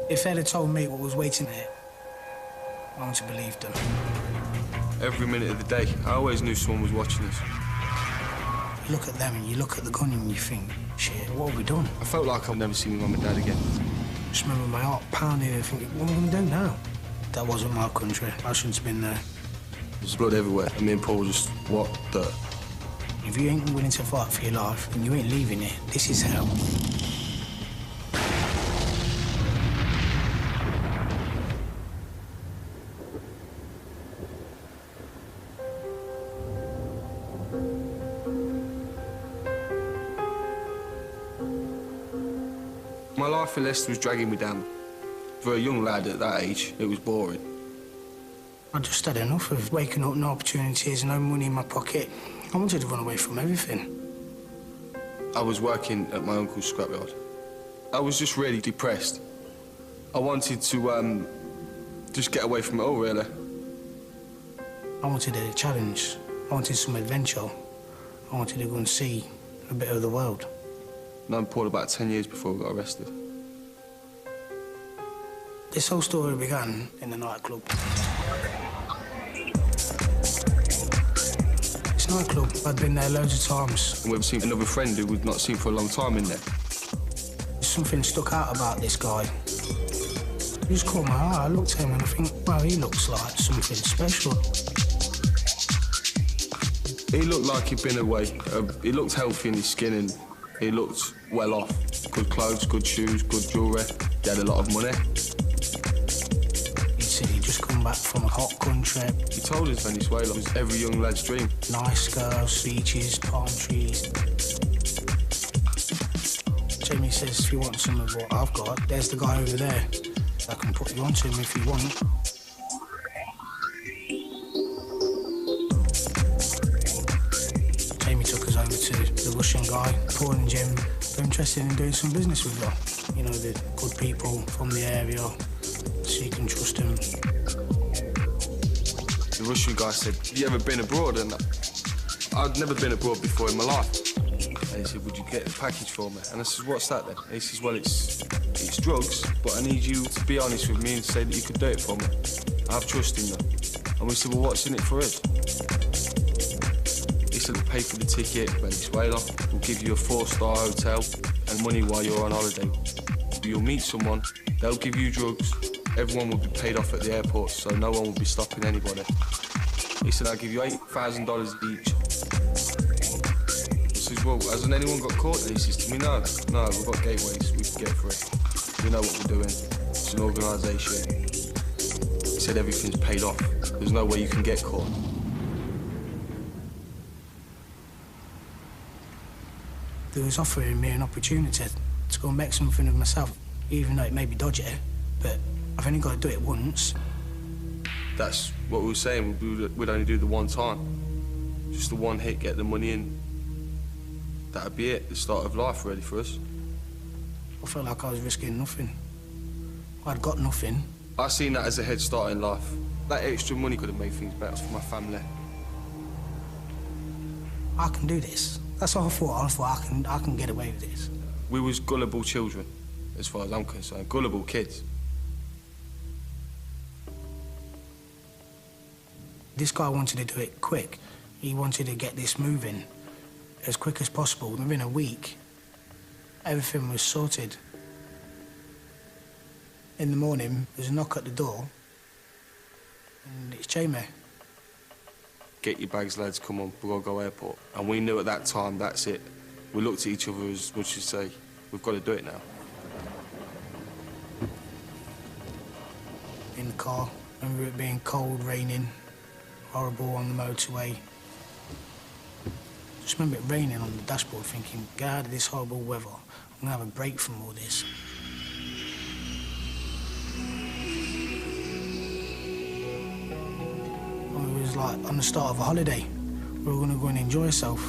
If they'd have told me what was waiting there, I wouldn't have believed them. Every minute of the day, I always knew someone was watching us. You look at them and you look at the gun and you think, shit, what have we done? I felt like I'd never see my mum and dad again. Just remember my heart pounding and thinking, what am I going to do now? That wasn't my country. I shouldn't have been there. There's blood everywhere, and me and Paul were just, what the? If you ain't willing to fight for your life, then you ain't leaving it. This is hell. My life in Leicester was dragging me down. For a young lad at that age, it was boring. I just had enough of waking up, no opportunities, no money in my pocket. I wanted to run away from everything. I was working at my uncle's scrapyard. I was just really depressed. I wanted to, just get away from it all, really. I wanted a challenge. I wanted some adventure. I wanted to go and see a bit of the world. Known Paul about 10 years before we got arrested. This whole story began in the nightclub. This nightclub, I'd been there loads of times. And we've seen another friend who we'd not seen for a long time in there. Something stuck out about this guy. He just caught my eye. I looked at him and I think, well, he looks like something special. He looked like he'd been away. He looked healthy in his skin and he looked well off. Good clothes, good shoes, good jewellery. He had a lot of money. He said he'd just come back from a hot country. He told us Venezuela was every young lad's dream. Nice girls, beaches, palm trees. Jamie says, if you want some of what I've got, there's the guy over there. I can put you onto him if you want. Jamie took us over to the Russian guy. Paul and Jim were interested in doing some business with them. You know, the good people from the area, so you can trust them. The Russian guy said, have you ever been abroad? And I'd never been abroad before in my life. And he said, would you get a package for me? And I said, what's that then? And he says, well, it's drugs, but I need you to be honest with me and say that you could do it for me. I have trust in them. And we said, well, what's in it for us? He said, we'll pay for the ticket to Venezuela, we'll give you a 4-star hotel and money while you're on holiday. You'll meet someone, they'll give you drugs, everyone will be paid off at the airport, so no one will be stopping anybody. He said, I'll give you $8,000 each. I says, well, hasn't anyone got caught? And he says to me, no, we've got gateways, we can get for it. We know what we're doing, it's an organisation. He said everything's paid off, there's no way you can get caught. They was offering me an opportunity to go and make something of myself, even though it may be dodgy, but I've only got to do it once. That's what we were saying, we'd only do the one time. Just the one hit, get the money in. That'd be it, the start of life really for us. I felt like I was risking nothing. I'd got nothing. I seen that as a head start in life. That extra money could have made things better for my family. I can do this. That's what I thought. I can get away with this. We was gullible children, as far as I'm concerned. Gullible kids. This guy wanted to do it quick. He wanted to get this moving as quick as possible. Within a week, everything was sorted. In the morning, there's a knock at the door, and it's Jamie. Get your bags, lads, come on, we've got to go airport. And we knew at that time, that's it. We looked at each other as much as say, we've got to do it now. In the car, remember it being cold, raining, horrible on the motorway. Just remember it raining on the dashboard, thinking, get out of this horrible weather. I'm gonna have a break from all this. And it was like on the start of a holiday. We were gonna go and enjoy ourselves.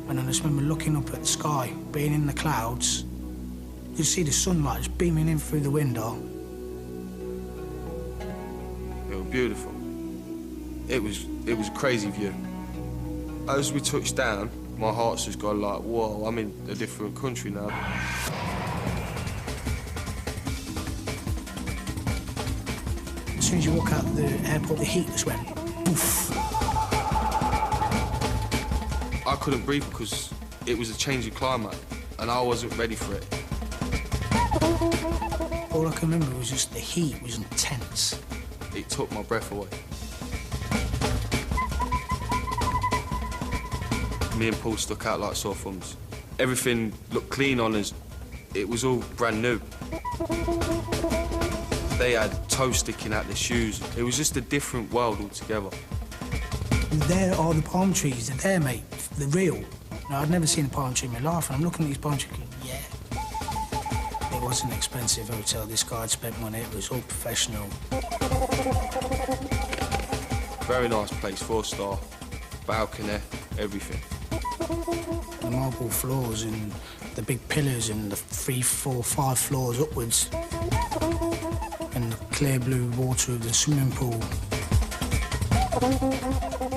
And I just remember looking up at the sky, being in the clouds. You see the sunlight just beaming in through the window. It was beautiful. It was a crazy view. As we touched down, my heart's just gone like, whoa, I'm in a different country now. soon as you walk out the airport, the heat just went poof. I couldn't breathe because it was a change of climate and I wasn't ready for it. All I can remember was just the heat was intense. It took my breath away. Me and Paul stuck out like sore thumbs. Everything looked clean on us. It was all brand new. They had toes sticking out their shoes. It was just a different world altogether. There are the palm trees. They're there, mate. They're real. Now, I'd never seen a palm tree in my life, and I'm looking at these palm trees going, yeah. It was an expensive hotel. This guy had spent money. It was all professional. Very nice place, 4-star, balcony, everything. The marble floors and the big pillars and the 3, 4, 5 floors upwards. And the clear blue water of the swimming pool.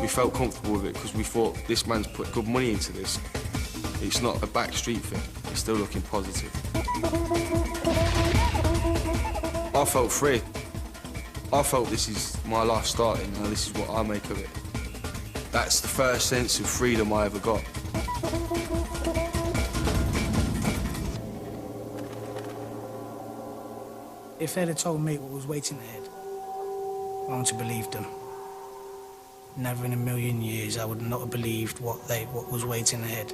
We felt comfortable with it because we thought this man's put good money into this. It's not a back street thing. It's still looking positive. I felt free. I felt this is my life starting, and this is what I make of it. That's the first sense of freedom I ever got. If they'd have told me what was waiting ahead, I wouldn't have believed them. Never in a million years I would not have believed what was waiting ahead.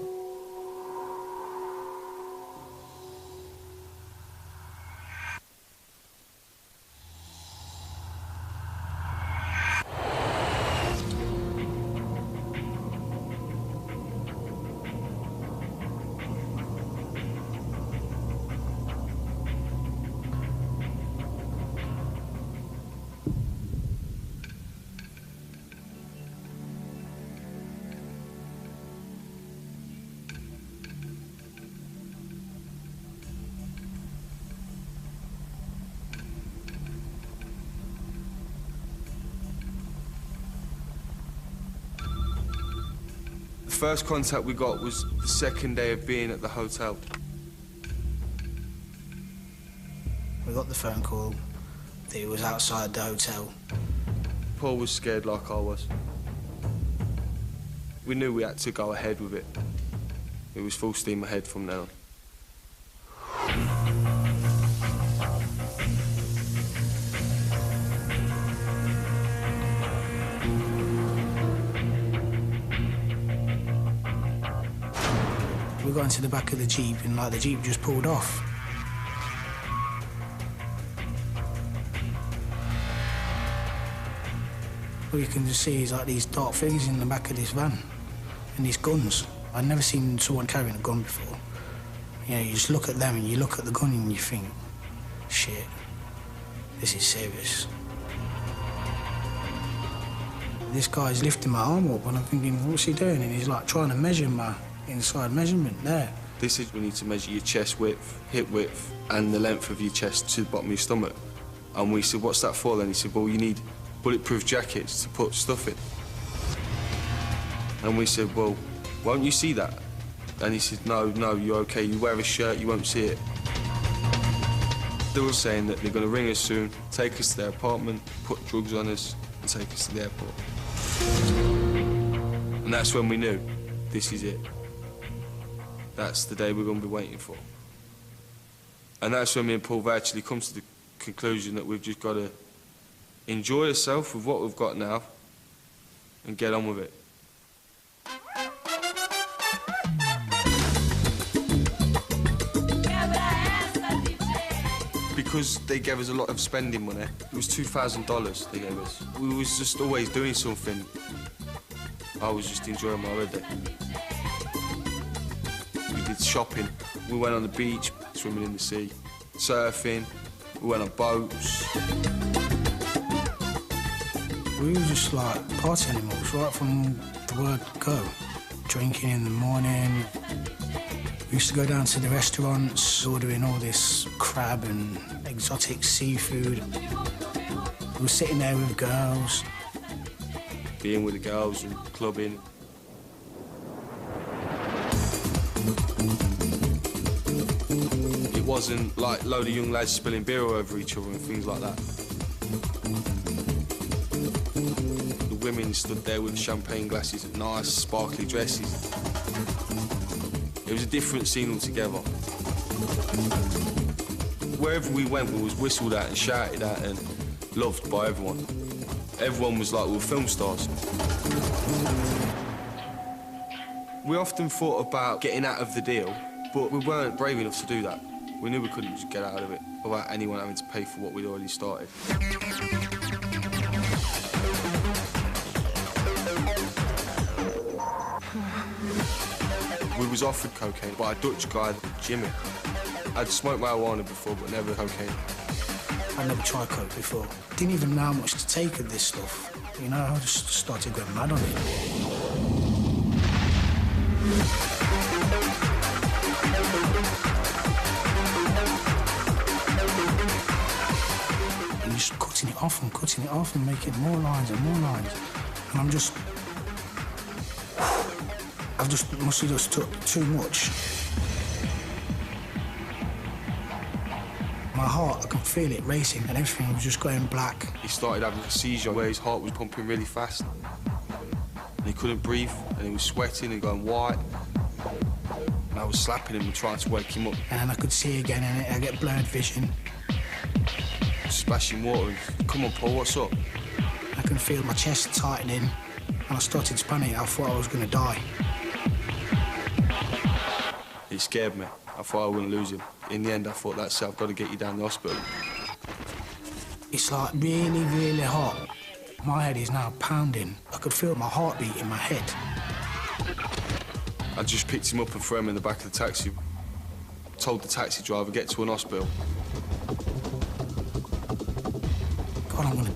The first contact we got was the second day of being at the hotel. We got the phone call that he was outside the hotel. Paul was scared like I was. We knew we had to go ahead with it. It was full steam ahead from now on. We got into the back of the Jeep and the Jeep just pulled off. All you can just see is these dark figures in the back of this van and these guns. I'd never seen someone carrying a gun before. You know, you just look at them and you look at the gun and you think, shit, this is serious. This guy's lifting my arm up and I'm thinking, what's he doing? And he's trying to measure my inside measurement there. This is when you need to measure your chest width, hip width, and the length of your chest to the bottom of your stomach. And we said, what's that for then? He said, well, you need bulletproof jackets to put stuff in. And we said, well, won't you see that? And he said, no, you're okay. You wear a shirt, you won't see it. They were saying that they're going to ring us soon, take us to their apartment, put drugs on us, and take us to the airport. And that's when we knew, this is it. That's the day we're going to be waiting for. And that's when me and Paul have actually come to the conclusion that we've just got to enjoy ourselves with what we've got now and get on with it. Because they gave us a lot of spending money, it was $2,000 they gave us. We was just always doing something. I was just enjoying my holiday. We did shopping, we went on the beach, swimming in the sea, surfing, we went on boats. We were just party animals right from the word go. Drinking in the morning. We used to go down to the restaurants, ordering all this crab and exotic seafood. We were sitting there with girls. Being with the girls and clubbing. It wasn't like a load of young lads spilling beer all over each other and things like that. women stood there with champagne glasses and nice, sparkly dresses. It was a different scene altogether. Wherever we went, we was whistled at and shouted at and loved by everyone. Everyone was like we were film stars. We often thought about getting out of the deal, but we weren't brave enough to do that. We knew we couldn't just get out of it without anyone having to pay for what we'd already started. We was offered cocaine by a Dutch guy, Jimmy. I'd smoked marijuana before, but never cocaine. I never tried coke before. Didn't even know how much to take of this stuff. You know, I just started going mad on it. And just cutting it off and making more lines and more lines. And must have just took too much. My heart, I can feel it racing and everything was just going black. He started having a seizure where his heart was pumping really fast. And he couldn't breathe, and he was sweating and going white. And I was slapping him and trying to wake him up. And then I could see again, and I get blurred vision. Splashing water. Come on, Paul, what's up? I can feel my chest tightening, and I started to panic. I thought I was going to die. It scared me. I thought I wouldn't lose him. In the end, I thought, that's it, I've got to get you down to the hospital. It's like really, really hot. My head is now pounding. I could feel my heartbeat in my head. I just picked him up and threw him in the back of the taxi. Told the taxi driver, get to an hospital. God, I'm gonna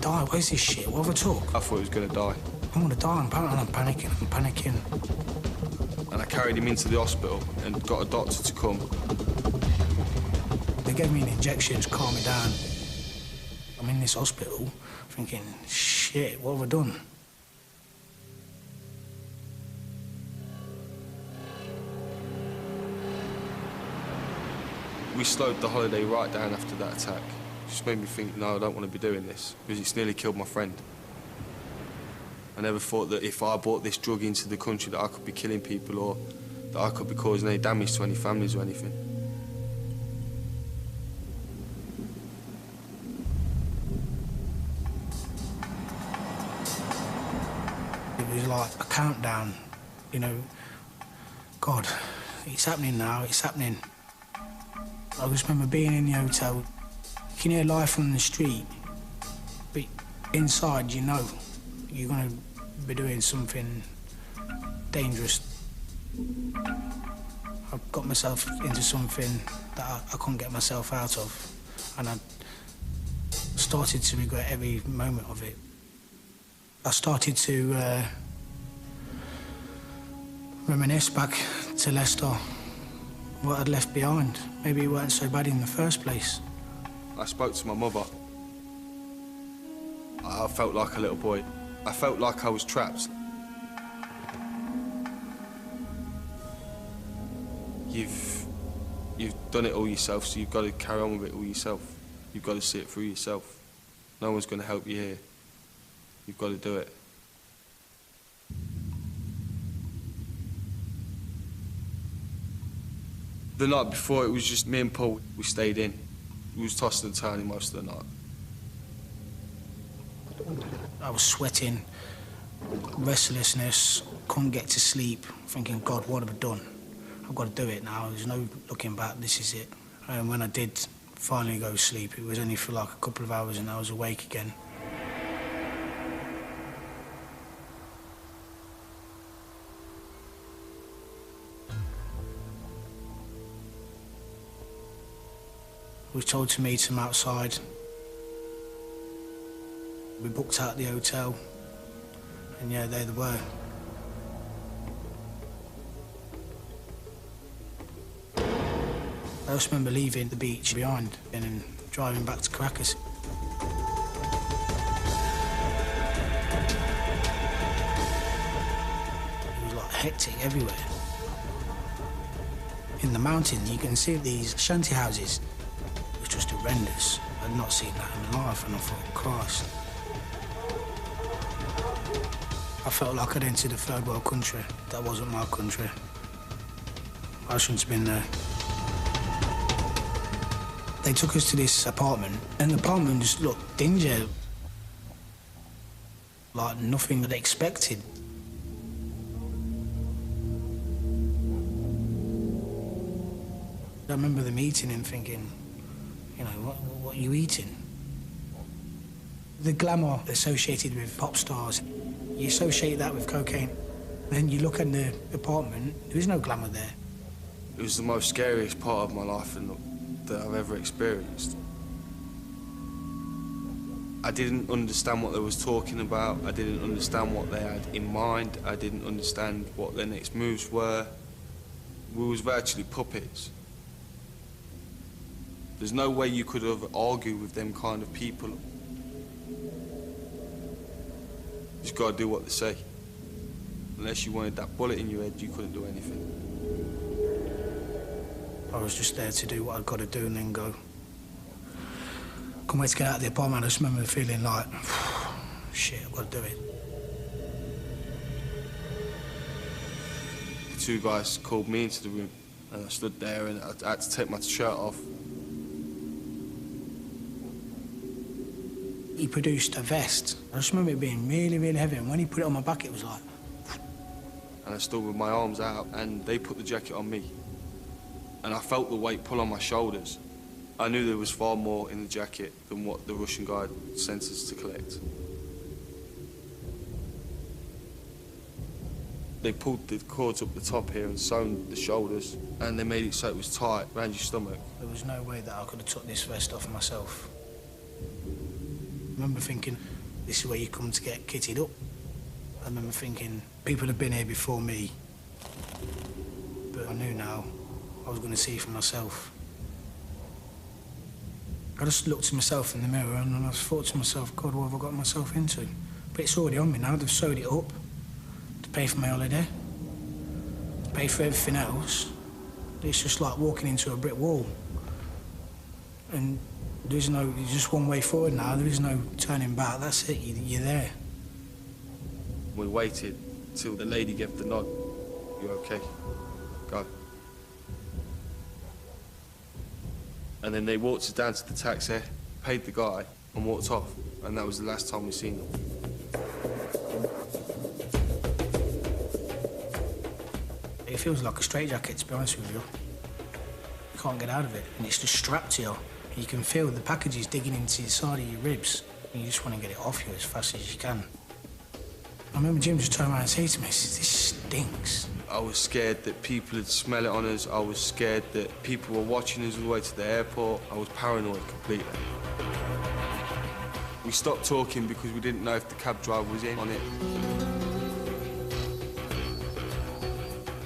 die. Where's this shit? What have I took? I thought he was gonna die. I'm gonna die. I'm panicking. And I carried him into the hospital and got a doctor to come. They gave me an injection to calm me down. I'm in this hospital thinking, shit, what have I done? We slowed the holiday right down after that attack. It just made me think, no, I don't want to be doing this, because it's nearly killed my friend. I never thought that if I brought this drug into the country that I could be killing people or that I could be causing any damage to any families or anything. It was like a countdown, you know. God, it's happening now, it's happening. I just remember being in the hotel. You can hear life on the street, but inside you know you're going to be doing something dangerous. I've got myself into something that I couldn't get myself out of, and I started to regret every moment of it. I started to reminisce back to Leicester, what I'd left behind. Maybe it weren't so bad in the first place. I spoke to my mother. I felt like a little boy. I felt like I was trapped. You've done it all yourself, so you've got to carry on with it all yourself. You've got to see it through yourself. No one's going to help you here. You've got to do it. The night before, it was just me and Paul. We stayed in. We was tossing and turning most of the night. I was sweating, restlessness, couldn't get to sleep, thinking, God, what have I done? I've got to do it now. There's no looking back, this is it. And when I did finally go to sleep, it was only for like a couple of hours and I was awake again. We were told to meet him outside. We booked out the hotel, and yeah, there they were. I just remember leaving the beach behind and then driving back to Caracas. It was like hectic everywhere. In the mountain, you can see these shanty houses. It was just horrendous. I'd not seen that in my life, and I thought, Christ. I felt like I'd entered a third world country. That wasn't my country. I shouldn't have been there. They took us to this apartment, and the apartment just looked dingy. Like nothing I'd expected. I remember them eating and thinking, you know, what are you eating? The glamour associated with pop stars, you associate that with cocaine. Then you look at the apartment, there is no glamour there. It was the most scariest part of my life that I've ever experienced. I didn't understand what they was talking about. I didn't understand what they had in mind. I didn't understand what their next moves were. We was virtually puppets. There's no way you could have argued with them kind of people. You just gotta do what they say. Unless you wanted that bullet in your head, you couldn't do anything. I was just there to do what I'd got to do and then go. Couldn't wait to get out of the apartment. I just remember feeling like, shit, I've got to do it. The two guys called me into the room, and I stood there and I had to take my shirt off. He produced a vest. I just remember it being really, really heavy, and when he put it on my back, it was like... And I stood with my arms out, and they put the jacket on me. And I felt the weight pull on my shoulders. I knew there was far more in the jacket than what the Russian guy sent us to collect. They pulled the cords up the top here and sewn the shoulders, and they made it so it was tight around your stomach. There was no way that I could have took this vest off myself. I remember thinking, this is where you come to get kitted up. I remember thinking, people have been here before me. But I knew now I was going to see for myself. I just looked at myself in the mirror and I thought to myself, God, what have I got myself into? But it's already on me now. They've sewed it up to pay for my holiday, to pay for everything else. It's just like walking into a brick wall. And there's just one way forward now. There is no turning back. That's it. You're there. We waited till the lady gave the nod. You're okay. Go. And then they walked us down to the taxi, paid the guy, and walked off. And that was the last time we seen them. It feels like a straitjacket, to be honest with you. You can't get out of it, and it's just strapped to you. You can feel the packages digging into the side of your ribs, and you just want to get it off you as fast as you can. I remember Jim just turned around and said to me, this stinks. I was scared that people would smell it on us. I was scared that people were watching us all the way to the airport. I was paranoid completely. We stopped talking because we didn't know if the cab driver was in on it.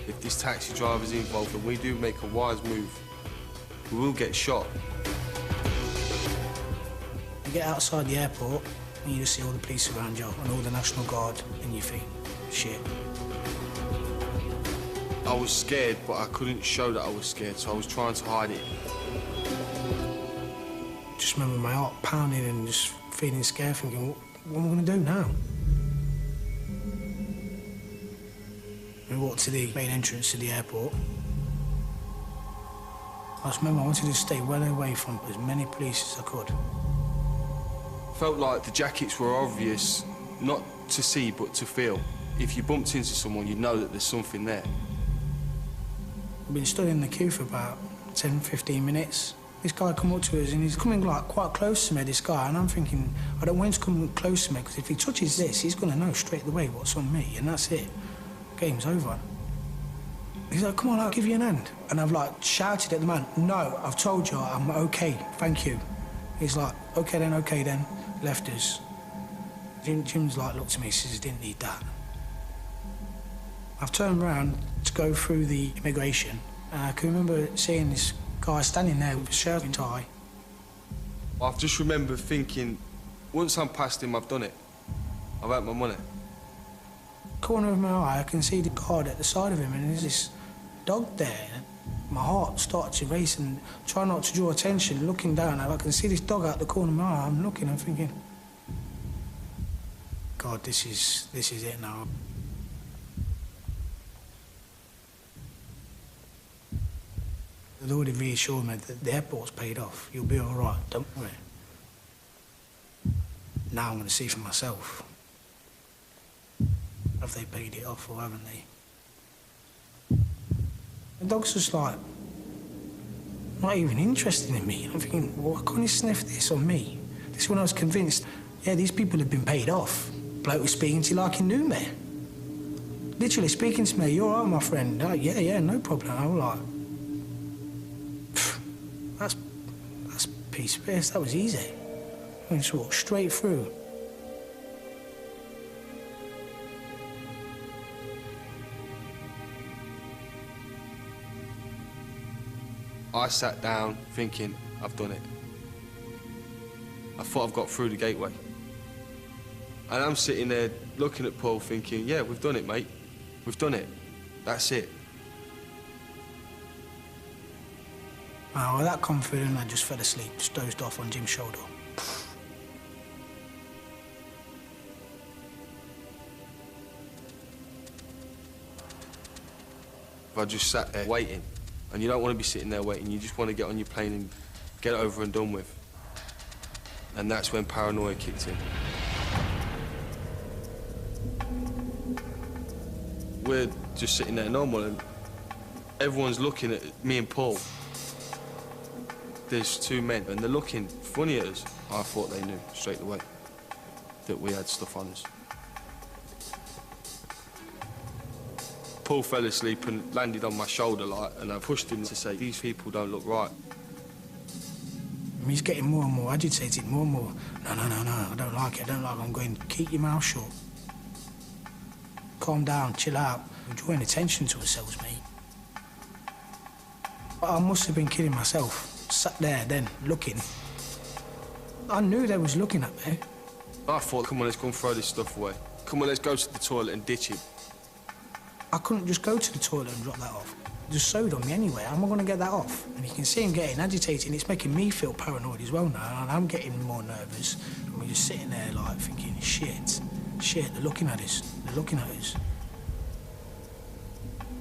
If this taxi driver's involved and we do make a wise move, we will get shot. You get outside the airport and you just see all the police around you and all the National Guard and you think, shit. I was scared, but I couldn't show that I was scared, so I was trying to hide it. Just remember my heart pounding and just feeling scared, thinking, what am I going to do now? We walked to the main entrance to the airport. I just remember I wanted to stay well away from as many police as I could. Felt like the jackets were obvious, not to see, but to feel. If you bumped into someone, you'd know that there's something there. I've been stood in the queue for about 10, 15 minutes. This guy come up to us and he's coming like quite close to me, this guy, and I'm thinking, I don't want him to come close to me because if he touches this, he's going to know straight away what's on me, and that's it. Game's over. He's like, come on, I'll give you an hand. And I've like shouted at the man, no, I've told you, I'm okay, thank you. He's like, okay then, left us. Jim's like, looked at me, he says, didn't need that. I've turned around to go through the immigration, and I can remember seeing this guy standing there with a shirt and tie. I've just remembered thinking, once I'm past him, I've done it. I've earned my money. Corner of my eye, I can see the guard at the side of him, and there's this dog there. My heart started to race and try not to draw attention, looking down, and I can see this dog out the corner of my eye. I'm looking, I'm thinking, God, this is it now. They'd already reassured me that the airport's paid off. You'll be all right, don't worry. Now I'm going to see for myself. Have they paid it off or haven't they? The dog's just like, not even interested in me. I'm thinking, well, why can't he sniff this on me? This is when I was convinced, yeah, these people have been paid off. Bloke was speaking to you like he knew me. Literally speaking to me, you're all right, my friend. Oh, yeah, no problem. I'm like, that's a piece of piss. That was easy. I just walked straight through. I sat down thinking, I've done it. I thought I've got through the gateway. And I'm sitting there looking at Paul thinking, yeah, we've done it, mate. We've done it. That's it. Oh, with that confident, I just fell asleep, just dozed off on Jim's shoulder. I just sat there waiting. And you don't want to be sitting there waiting, you just want to get on your plane and get it over and done with. And that's when paranoia kicked in. We're just sitting there normal and everyone's looking at me and Paul. There's two men and they're looking funny at us. I thought they knew straight away that we had stuff on us. Paul fell asleep and landed on my shoulder, like, and I pushed him to say, these people don't look right. He's getting more and more agitated, more and more. No, I don't like it, I'm going, keep your mouth shut. Calm down, chill out. We're drawing attention to ourselves, mate. But I must have been kidding myself. Sat there then, looking. I knew they was looking at me. I thought, come on, let's go and throw this stuff away. Come on, let's go to the toilet and ditch him. I couldn't just go to the toilet and drop that off. It just sewed on me anyway. How am I going to get that off? And you can see him getting agitated, and it's making me feel paranoid as well now, and I'm getting more nervous. And we're just sitting there, like, thinking, shit, they're looking at us.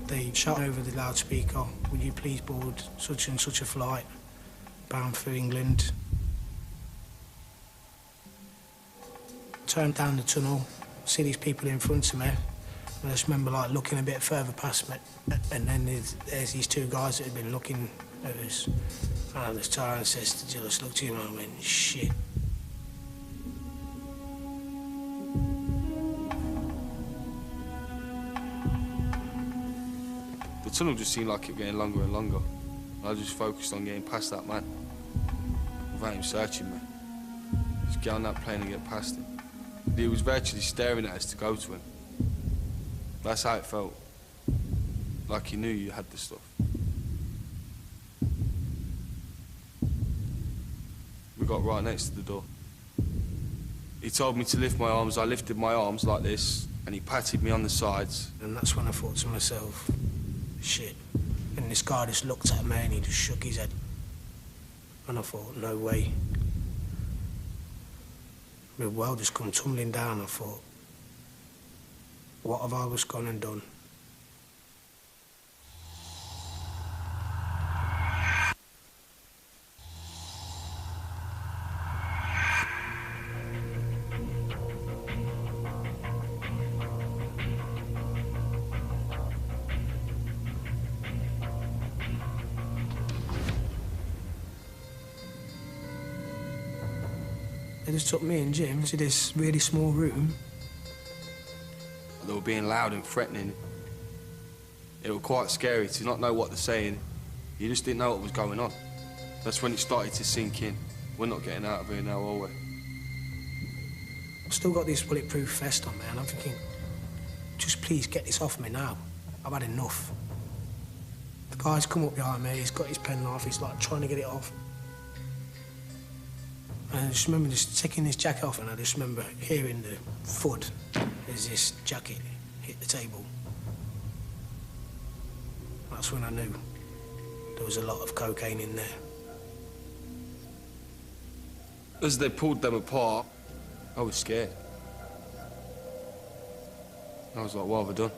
They shout over the loudspeaker, will you please board such and such a flight, bound for England. Turn down the tunnel, see these people in front of me. I just remember, like, looking a bit further past me, and then there's these two guys that had been looking at us. And I just turned and says to Jill, I just looked at him and I went, shit. The tunnel just seemed like it was getting longer and longer. I just focused on getting past that man, without him searching me. Just get on that plane and get past him. He was virtually staring at us to go to him. That's how it felt. Like he knew you had the stuff. We got right next to the door. He told me to lift my arms. I lifted my arms like this, and he patted me on the sides. And that's when I thought to myself, shit. And this guy just looked at me and he just shook his head. And I thought, no way. The world just come tumbling down. I thought, what have I just gone and done? They just took me and Jim to this really small room. They were being loud and threatening. It was quite scary to not know what they're saying. You just didn't know what was going on. That's when it started to sink in. We're not getting out of here now, are we? I've still got this bulletproof vest on me, and I'm thinking, just please get this off me now. I've had enough. The guy's come up behind me, he's got his penknife, he's like trying to get it off. And I just remember just taking this jacket off, and I just remember hearing the thud as this jacket hit the table. That's when I knew there was a lot of cocaine in there. As they pulled them apart, I was scared. I was like, what have I done?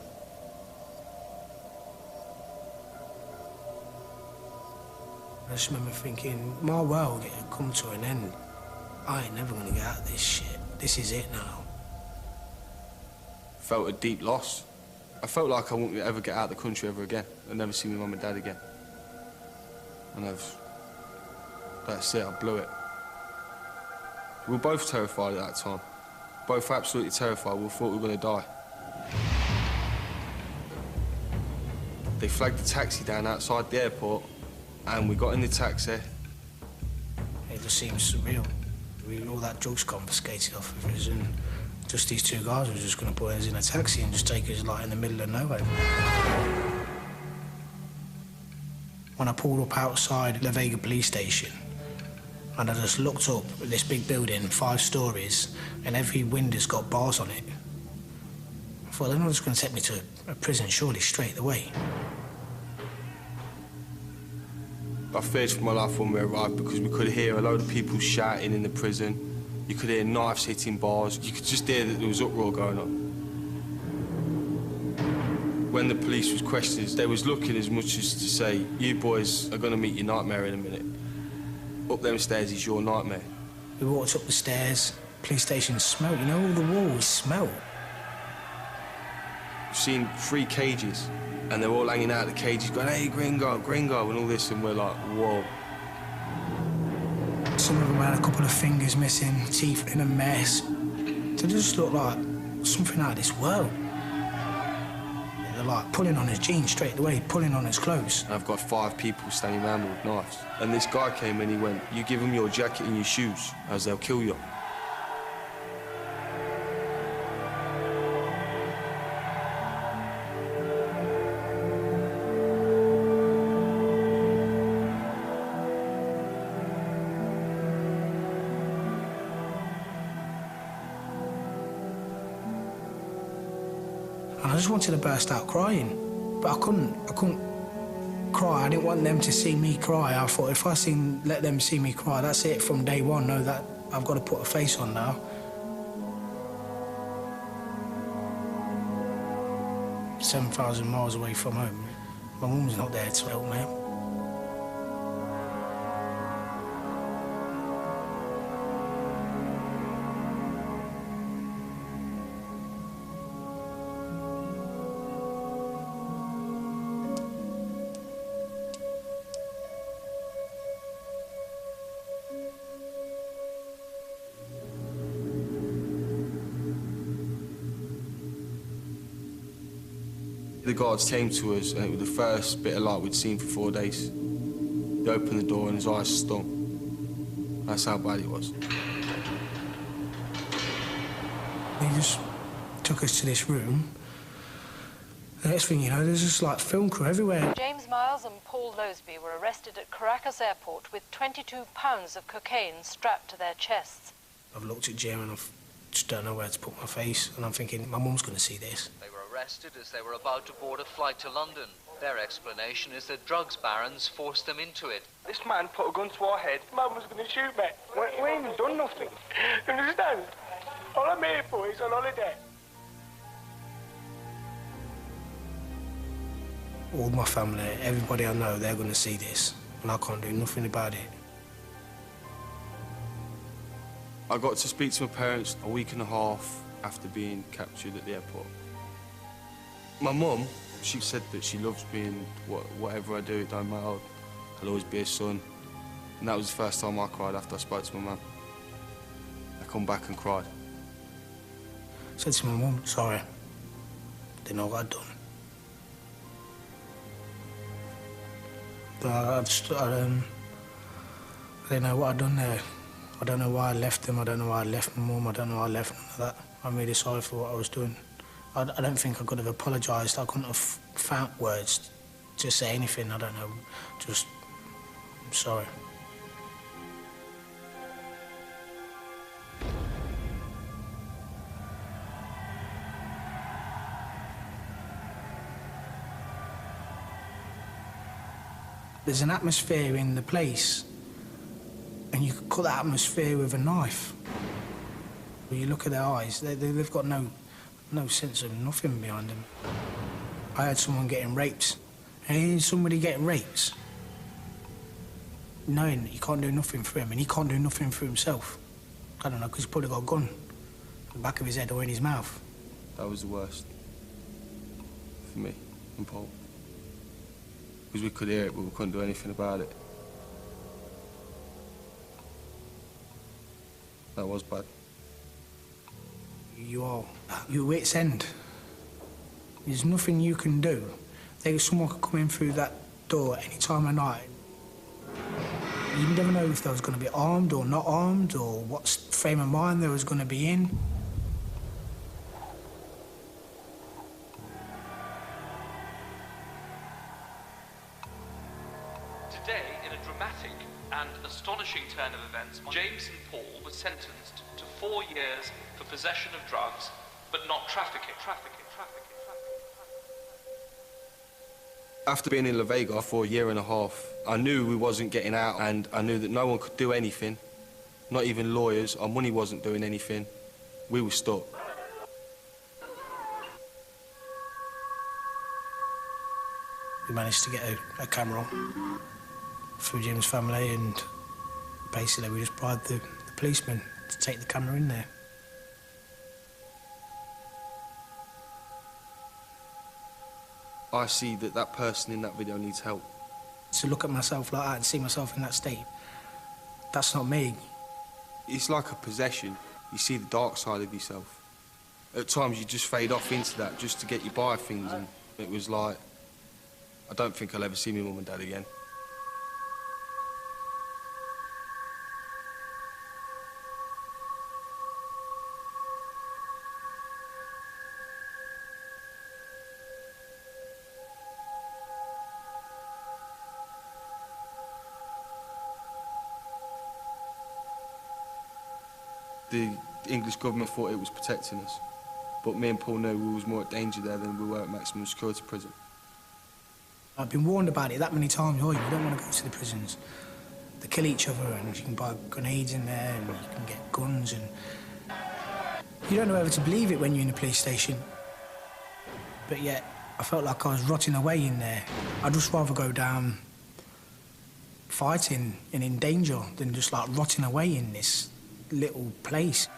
I just remember thinking, my world had come to an end. I ain't never gonna get out of this shit. This is it now. Felt a deep loss. I felt like I wouldn't ever get out of the country ever again. I'd never see my mum and dad again. And that's it, I blew it. We were both terrified at that time. Both absolutely terrified. We thought we were gonna die. They flagged the taxi down outside the airport, and we got in the taxi. It just seems surreal. All that drugs confiscated off of us, and just these two guys were just going to put us in a taxi and just take us like in the middle of nowhere. When I pulled up outside the Vega police station, and I just looked up at this big building, 5 stories, and every window's got bars on it. I thought, they're not just going to take me to a prison, surely, straight away. I feared for my life when we arrived because we could hear a load of people shouting in the prison. You could hear knives hitting bars. You could just hear that there was uproar going on. When the police was questioned, they was looking as much as to say, you boys are going to meet your nightmare in a minute. Up them stairs is your nightmare. We walked up the stairs, police station smelled, you know, all the walls smelled. We've seen 3 cages, and they're all hanging out of the cages going, hey, gringo, gringo, and all this, and we're like, whoa. Some of them had a couple of fingers missing, teeth in a mess. They just looked like something out of this world. They're like pulling on his jeans straight away, pulling on his clothes. And I've got 5 people standing around me with knives. And this guy came and he went, you give them your jacket and your shoes, as they'll kill you. And I just wanted to burst out crying, but I couldn't cry. I didn't want them to see me cry. I thought if I let them see me cry, that's it from day one. Know that I've got to put a face on now. 7,000 miles away from home. My mum's not there to help me. The guards came to us, and it was the first bit of light we'd seen for 4 days. He opened the door and his eyes stung. That's how bad it was. They just took us to this room. The next thing you know, there's just like film crew everywhere. James Miles and Paul Loseby were arrested at Caracas Airport with 22 pounds of cocaine strapped to their chests. I've looked at Jim and I just don't know where to put my face, and I'm thinking, my mum's going to see this. They were arrested as they were about to board a flight to London. Their explanation is that drugs barons forced them into it. This man put a gun to our head. Mum was going to shoot me. We ain't even done nothing. You understand? All I'm here for is on holiday. All my family, everybody I know, they're going to see this, and I can't do nothing about it. I got to speak to my parents a week and a half after being captured at the airport. My mum, she said that she loves being whatever I do, it don't matter. I'll always be a son. And that was the first time I cried after I spoke to my mum. I come back and cried. I said to my mum, sorry, didn't know what I'd done. But I didn't know what I'd done there. I don't know why I left them, I don't know why I left my mum, I don't know why I left none of that. I'm really sorry for what I was doing. I don't think I could have apologised. I couldn't have found words to say anything, I don't know. Just, I'm sorry. There's an atmosphere in the place, and you could cut that atmosphere with a knife. When you look at their eyes, they've got no No sense of nothing behind him. I heard someone getting raped. And hearing somebody getting raped, knowing that you can't do nothing for him and he can't do nothing for himself. I don't know, because he's probably got a gun in the back of his head or in his mouth. That was the worst. For me and Paul. Because we could hear it, but we couldn't do anything about it. That was bad. You are at your wit's end. There's nothing you can do. Someone could come in through that door any time of night. You never know if they was going to be armed or not armed, or what frame of mind they was going to be in. Today, in a dramatic and astonishing turn of events, James and Paul were sentenced to 4 years for possession of drugs, but not trafficking. After being in La Vega for a year and a half, I knew we wasn't getting out, and I knew that no one could do anything, not even lawyers. Our money wasn't doing anything. We were stuck. We managed to get a camera through Jim's family, and basically we just bribed the policeman to take the camera in there. I see that that person in that video needs help. To look at myself like that and see myself in that state, that's not me. It's like a possession. You see the dark side of yourself. At times you just fade off into that just to get you by things, and it was like, I don't think I'll ever see my mum and dad again. The English government thought it was protecting us, but me and Paul knew we was more at danger there than we were at maximum security prison. I've been warned about it that many times. Oh, you don't want to go to the prisons. They kill each other, and you can buy grenades in there, and you can get guns, and you don't know whether to believe it when you're in the police station. But yet, I felt like I was rotting away in there. I'd just rather go down fighting and in danger than just like rotting away in this little place.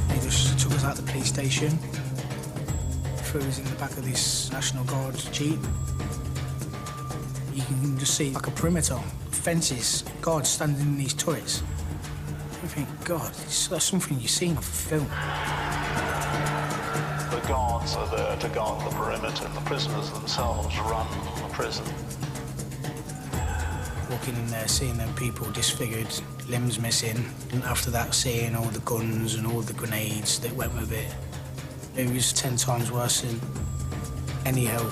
They just took us out the police station, threw us in the back of this National Guard Jeep. You can just see like a perimeter, fences, guards standing in these turrets. You think, God, that's something you've seen off a film. The guards are there to guard the perimeter, and the prisoners themselves run the prison. Walking in there, seeing them people disfigured, limbs missing, and after that seeing all the guns and all the grenades that went with it. It was 10 times worse than any hell.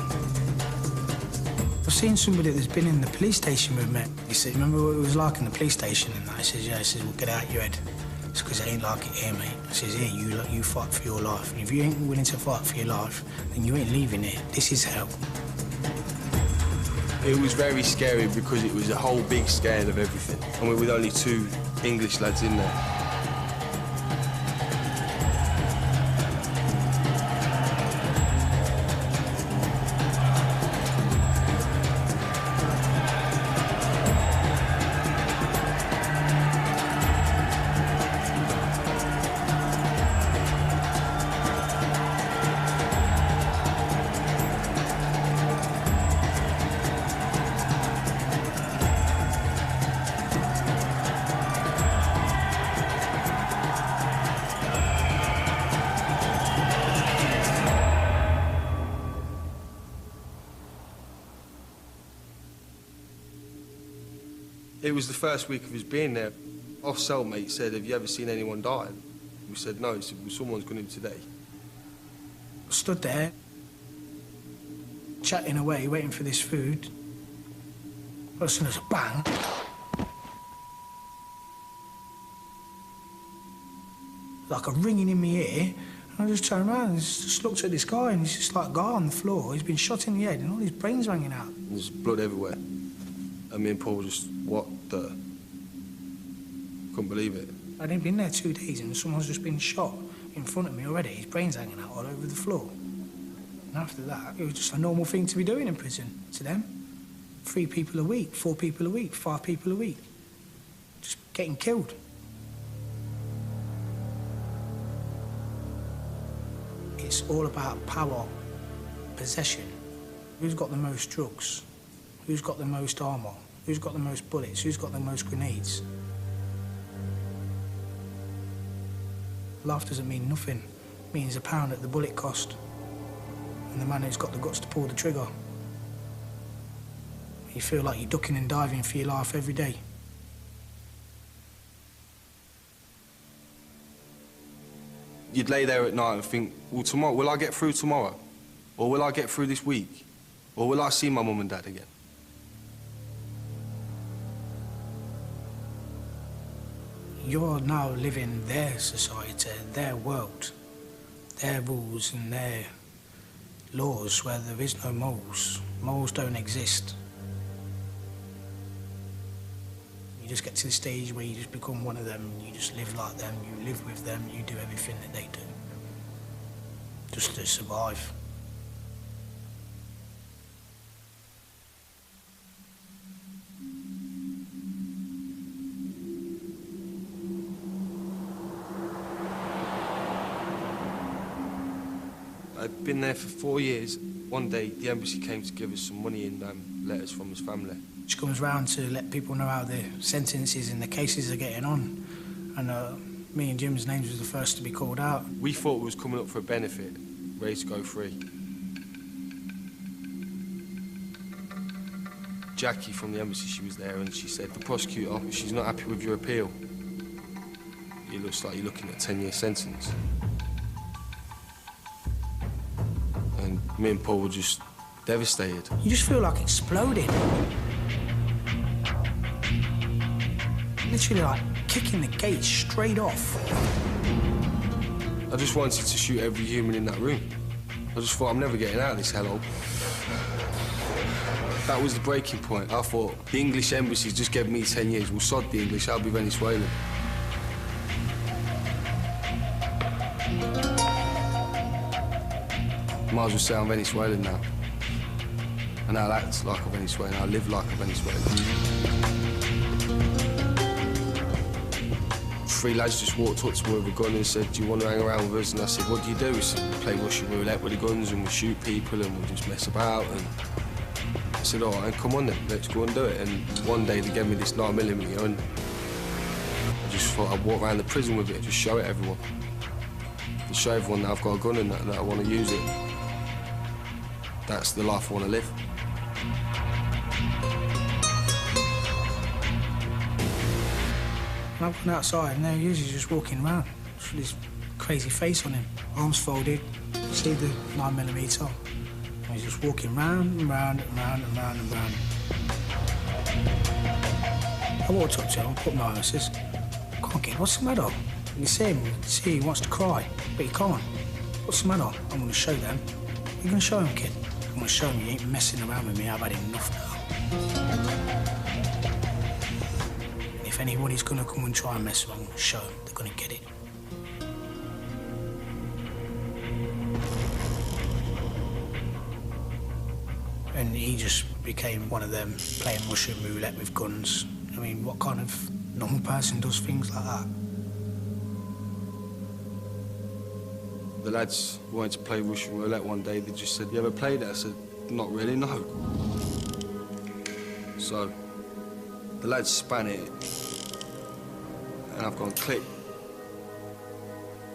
I've seen somebody that's been in the police station with me. He said, remember what it was like in the police station? And I said, yeah. He says, well, get out your head. It's because it ain't like it here, mate. He says, here, you fight for your life. And if you ain't willing to fight for your life, then you ain't leaving it. This is hell. It was very scary because it was a whole big scale of everything. And we were with only 2 English lads in there. It was the first week of us being there. Our cellmate said, have you ever seen anyone die? We said, no. He said, well, someone's gone in today. I stood there, chatting away, waiting for this food. All as soon as a bang, like a ringing in my ear, And I just turned around and just looked at this guy, and he's just like a guy on the floor. He's been shot in the head and all his brains hanging out. There's blood everywhere. And me and Paul were just, what the? Couldn't believe it. I'd only been there 2 days and someone's just been shot in front of me already. His brains hanging out all over the floor. And after that, it was just a normal thing to be doing in prison to them. 3 people a week, 4 people a week, 5 people a week. Just getting killed. It's all about power, possession. Who's got the most drugs? Who's got the most armour? Who's got the most bullets? Who's got the most grenades? Life doesn't mean nothing. It means £1 at the bullet cost. And the man who's got the guts to pull the trigger. You feel like you're ducking and diving for your life every day. You'd lay there at night and think, well, tomorrow, will I get through tomorrow? Or will I get through this week? Or will I see my mum and dad again? You're now living their society, their world, their rules and their laws where there is no morals. Morals don't exist. You just get to the stage where you just become one of them, you just live like them, you live with them, you do everything that they do. Just to survive. I'd been there for 4 years. One day, the embassy came to give us some money and letters from his family. She comes round to let people know how their sentences and the cases are getting on. And me and Jim's names was the first to be called out. We thought we was coming up for a benefit, ready to go free. Jackie from the embassy, she was there, and she said, the prosecutor, if she's not happy with your appeal, it looks like you're looking at a 10-year sentence. And me and Paul were just devastated. You just feel like exploding. Literally like kicking the gate straight off. I just wanted to shoot every human in that room. I just thought, I'm never getting out of this hellhole. That was the breaking point. I thought, the English embassy just gave me 10 years. Well, sod the English, I'll be Venezuelan. Might as well say I'm Venezuelan now. And I'll act like a Venezuelan, I'll live like a Venezuelan. 3 lads just walked up to me with a gun and said, do you want to hang around with us? And I said, what do you do? He said, we play Russian roulette with the guns and we shoot people and we just mess about. And I said, all right, come on then, let's go and do it. And one day they gave me this 9mm and I just thought I'd walk around the prison with it and just show it everyone. To show everyone that I've got a gun and that I want to use it. That's the life I want to live. And I've gone outside and there he is, he's just walking around. With this crazy face on him, arms folded, see the 9mm. And he's just walking round and round and round and round and round. I walked up to him, put my arm and says, come on kid, what's the matter? And you see him, he wants to cry, but he can't. What's the matter? I'm going to show them. You're going to show him, kid? I'm going to show him you ain't messing around with me, I've had enough now. And if anybody's going to come and try and mess with me, I'm going to show them, they're going to get it. And he just became one of them, playing Russian roulette with guns. I mean, what kind of normal person does things like that? The lads wanted to play Russian roulette one day. They just said, you ever played it? I said, not really, no. So the lads span it, and I've gone click,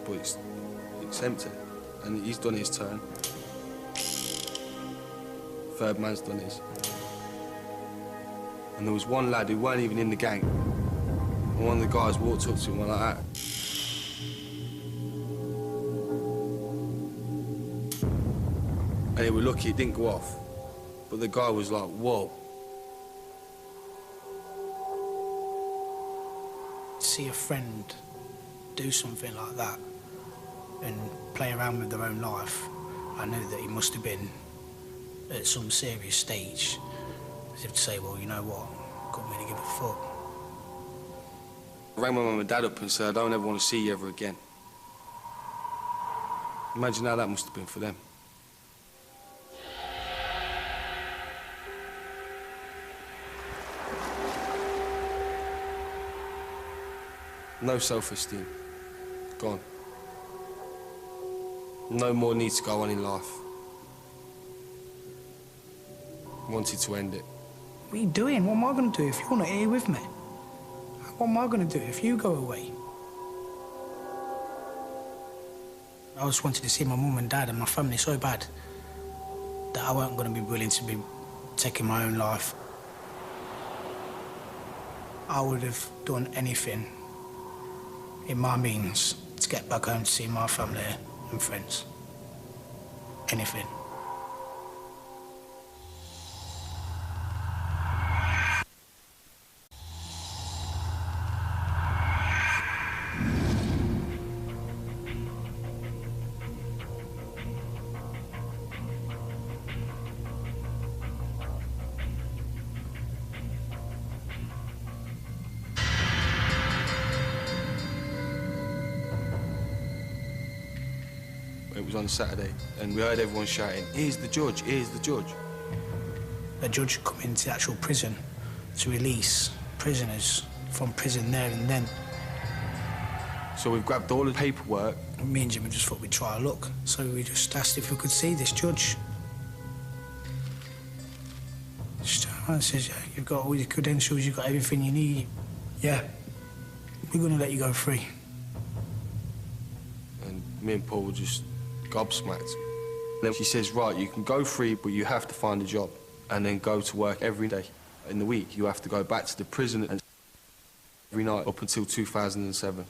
but it's empty. And he's done his turn. Third man's done his. And there was one lad who weren't even in the gang. And one of the guys walked up to him like that. And he was lucky it didn't go off. But the guy was like, whoa. See a friend do something like that, and play around with their own life, I knew that he must have been at some serious stage, as if to say, well, you know what, I couldn't really give a fuck. I rang my mum and dad up and said, I don't ever want to see you ever again. Imagine how that must have been for them. No self-esteem. Gone. No more need to go on in life. Wanted to end it. What are you doing? What am I going to do if you're not here with me? What am I going to do if you go away? I just wanted to see my mum and dad and my family so bad that I weren't going to be willing to be taking my own life. I would have done anything in my means to get back home to see my family and friends. Anything. It was on Saturday, and we heard everyone shouting, "Here's the judge, here's the judge." A judge come into the actual prison to release prisoners from prison there and then. So we've grabbed all the paperwork. Me and Jimmy just thought we'd try a look, so we just asked if we could see this judge. She turned around and says, yeah, you've got all your credentials, you've got everything you need. Yeah, we're going to let you go free. And me and Paul were just gobsmacked. Then she says, right, you can go free, but you have to find a job and then go to work every day. In the week, you have to go back to the prison and every night up until 2007.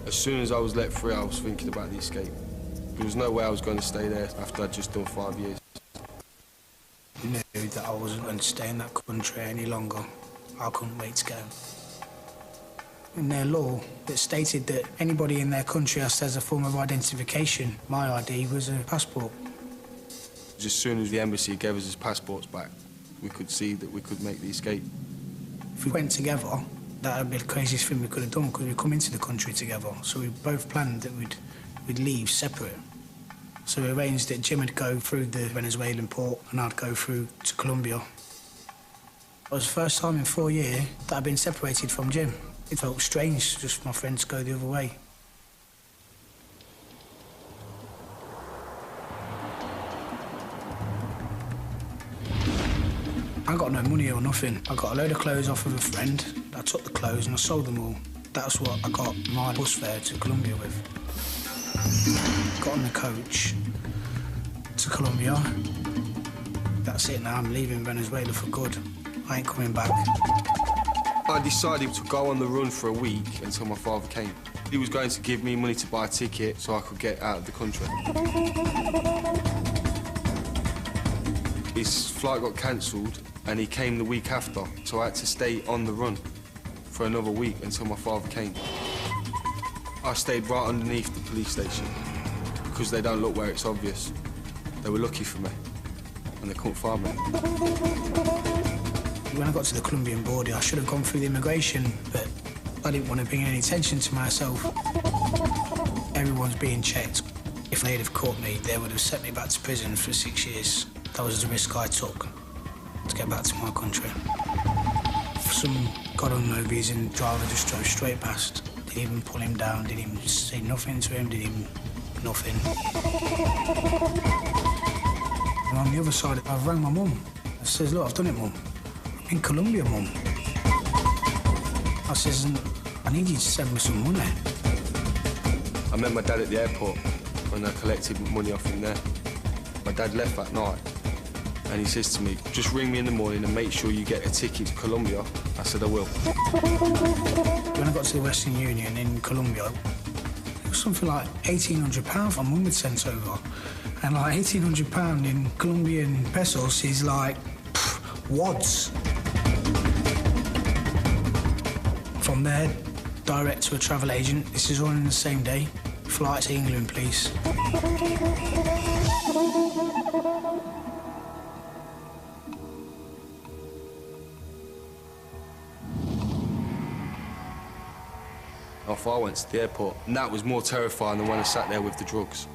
As soon as I was let free, I was thinking about the escape. There was no way I was going to stay there after I'd just done 5 years. I knew that I wasn't going to stay in that country any longer. I couldn't wait to go. In their law, it stated that anybody in their country has as a form of identification. My ID was a passport. As soon as the embassy gave us his passports back, we could see that we could make the escape. If we went together, that would be the craziest thing we could have done, because we'd come into the country together. So we both planned that we'd leave separate. So we arranged that Jim would go through the Venezuelan port and I'd go through to Colombia. It was the first time in 4 years that I'd been separated from Jim. It felt strange just for my friends to go the other way. I got no money or nothing. I got a load of clothes off of a friend. I took the clothes and I sold them all. That's what I got my bus fare to Colombia with. Got on the coach to Colombia. That's it now, I'm leaving Venezuela for good. I ain't coming back. I decided to go on the run for a week until my father came. He was going to give me money to buy a ticket so I could get out of the country. His flight got cancelled and he came the week after, so I had to stay on the run for another week until my father came. I stayed right underneath the police station because they don't look where it's obvious. They were lucky for me and they couldn't find me. When I got to the Colombian border, I should have gone through the immigration, but I didn't want to bring any attention to myself. Everyone's being checked. If they'd have caught me, they would have sent me back to prison for 6 years. That was the risk I took to get back to my country. Some God unknown reason, driver just drove straight past. Didn't even pull him down, didn't even say nothing to him, didn't even nothing. And on the other side, I rang my mum. I says, look, I've done it, mum. I'm in Colombia, mum. I says, I need you to send me some money. I met my dad at the airport and I collected money off him there. My dad left that night and he says to me, just ring me in the morning and make sure you get a ticket to Colombia. I said, I will. When I got to the Western Union in Colombia, it was something like £1,800 my mum had sent over. And like £1,800 in Colombian pesos is like wads. From there, direct to a travel agent. This is all in the same day. Flight to England, please. Off I went to the airport, and that was more terrifying than when I sat there with the drugs.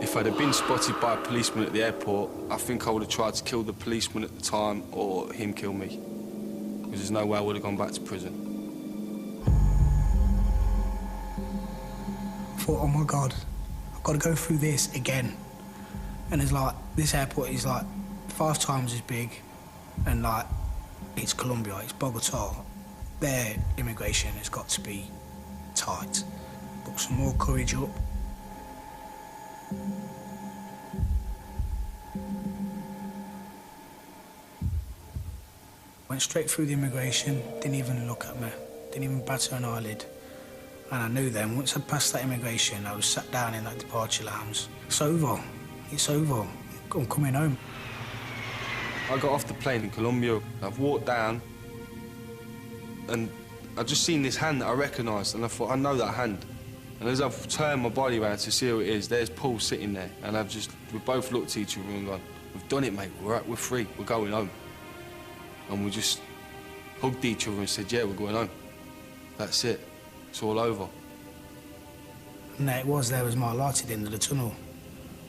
If I'd have been spotted by a policeman at the airport, I think I would have tried to kill the policeman at the time or him kill me. Because there's no way I would have gone back to prison. I thought, oh my God, I've got to go through this again. And it's like, this airport is like 5 times as big, and like, it's Colombia, it's Bogota. Their immigration has got to be tight. Put some more courage up. Went straight through the immigration, didn't even look at me, didn't even batter an eyelid. And I knew then, once I'd passed that immigration, I was sat down in that departure lounge. It's over, I'm coming home. I got off the plane in Colombia. I've walked down, and I just seen this hand that I recognised, and I thought, I know that hand. And as I've turned my body around to see who it is, there's Paul sitting there, and we both looked at each other and gone, we've done it, mate, we're free, we're going home. And we just hugged each other and said, yeah, we're going home. That's it, it's all over. And there was my light at the end of the tunnel.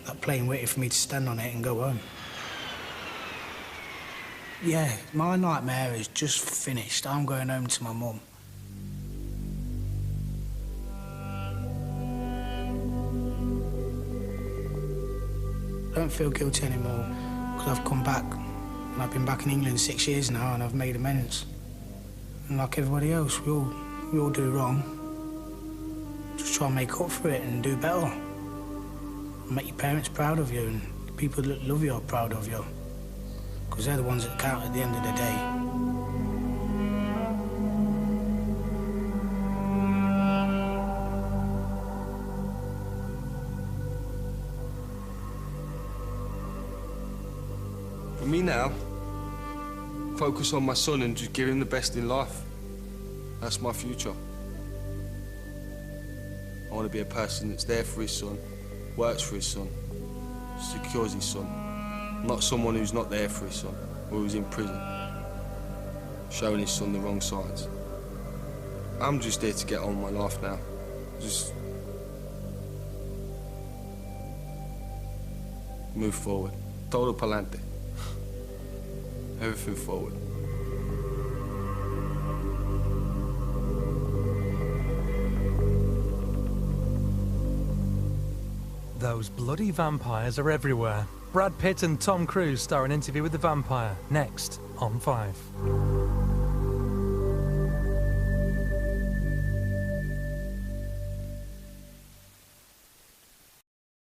That plane waiting for me to stand on it and go home. Yeah, my nightmare is just finished. I'm going home to my mum. I don't feel guilty anymore because I've come back, and I've been back in England 6 years now, and I've made amends. And like everybody else, we all do wrong. Just try and make up for it and do better. And make your parents proud of you, and the people that love you are proud of you. Because they're the ones that count at the end of the day. For me now, focus on my son and just give him the best in life. That's my future. I want to be a person that's there for his son, works for his son, secures his son. Not someone who's not there for his son, or who's in prison, showing his son the wrong signs. I'm just there to get on with my life now. Just move forward. Todo pa'lante. Everything forward. Those bloody vampires are everywhere. Brad Pitt and Tom Cruise star an interview with the vampire, next on 5.